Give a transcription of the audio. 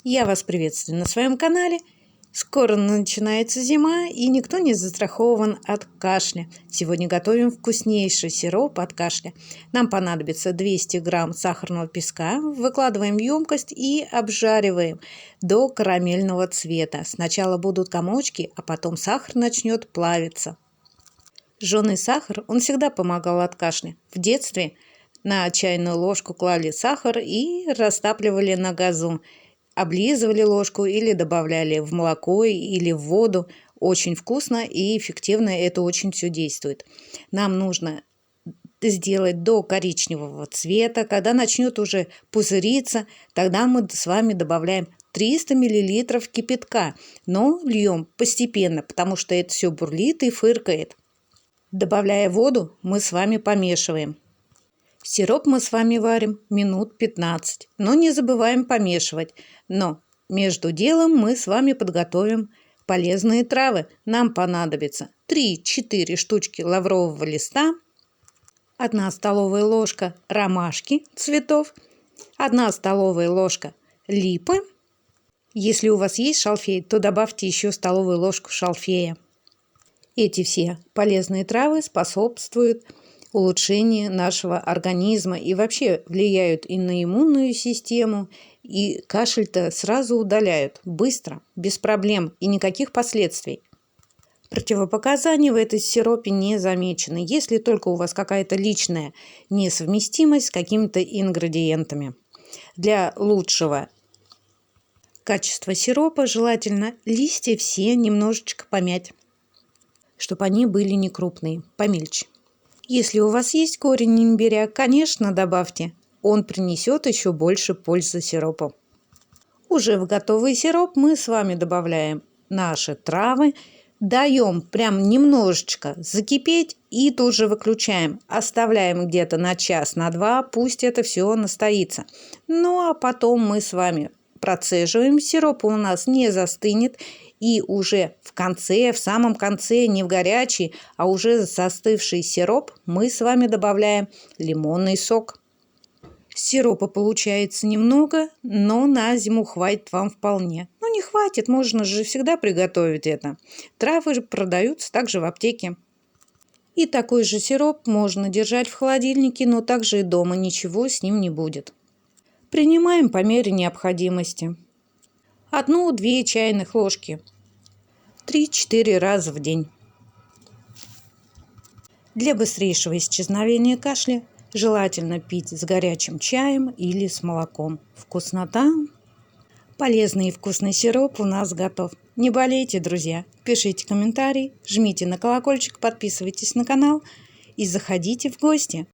Я вас приветствую на своем канале. Скоро начинается зима, и никто не застрахован от кашля. Сегодня готовим вкуснейший сироп от кашля. Нам понадобится 200 грамм сахарного песка. Выкладываем в емкость и обжариваем до карамельного цвета. Сначала будут комочки, а потом сахар начнет плавиться. Жженый сахар, он всегда помогал от кашля. В детстве на чайную ложку клали сахар и растапливали на газу. Облизывали ложку или добавляли в молоко или в воду. Очень вкусно и эффективно это очень все действует. Нам нужно сделать до коричневого цвета. Когда начнет уже пузыриться, тогда мы с вами добавляем 300 мл кипятка. Но льем постепенно, потому что это все бурлит и фыркает. Добавляя воду, мы с вами помешиваем. Сироп мы с вами варим минут 15, но не забываем помешивать. Но между делом мы с вами подготовим полезные травы. Нам понадобится 3-4 штучки лаврового листа, 1 столовая ложка ромашки цветов, 1 столовая ложка липы. Если у вас есть шалфей, то добавьте еще столовую ложку шалфея. Эти все полезные травы способствуют улучшению нашего организма и вообще влияют и на иммунную систему, и кашель-то сразу удаляют, быстро, без проблем и никаких последствий. Противопоказаний в этой сиропе не замечено, если только у вас какая-то личная несовместимость с какими-то ингредиентами. Для лучшего качества сиропа желательно листья все немножечко помять, чтобы они были не крупные, помельче. Если у вас есть корень имбиря, конечно, добавьте. Он принесет еще больше пользы сиропу. Уже в готовый сироп мы с вами добавляем наши травы. Даем прям немножечко закипеть и тут же выключаем. Оставляем где-то на час, на два, пусть это все настоится. Ну а потом мы с вами процеживаем. Сироп у нас не застынет. И уже в конце, в самом конце, не в горячий, а уже застывший сироп, мы с вами добавляем лимонный сок. Сиропа получается немного, но на зиму хватит вам вполне. Ну не хватит, можно же всегда приготовить это. Травы же продаются также в аптеке. И такой же сироп можно держать в холодильнике, но также и дома, ничего с ним не будет. Принимаем по мере необходимости. 1-2 чайных ложки. 3-4 раза в день. Для быстрейшего исчезновения кашля желательно пить с горячим чаем или с молоком. Вкуснота! Полезный и вкусный сироп у нас готов. Не болейте, друзья. Пишите комментарии, жмите на колокольчик, подписывайтесь на канал и заходите в гости.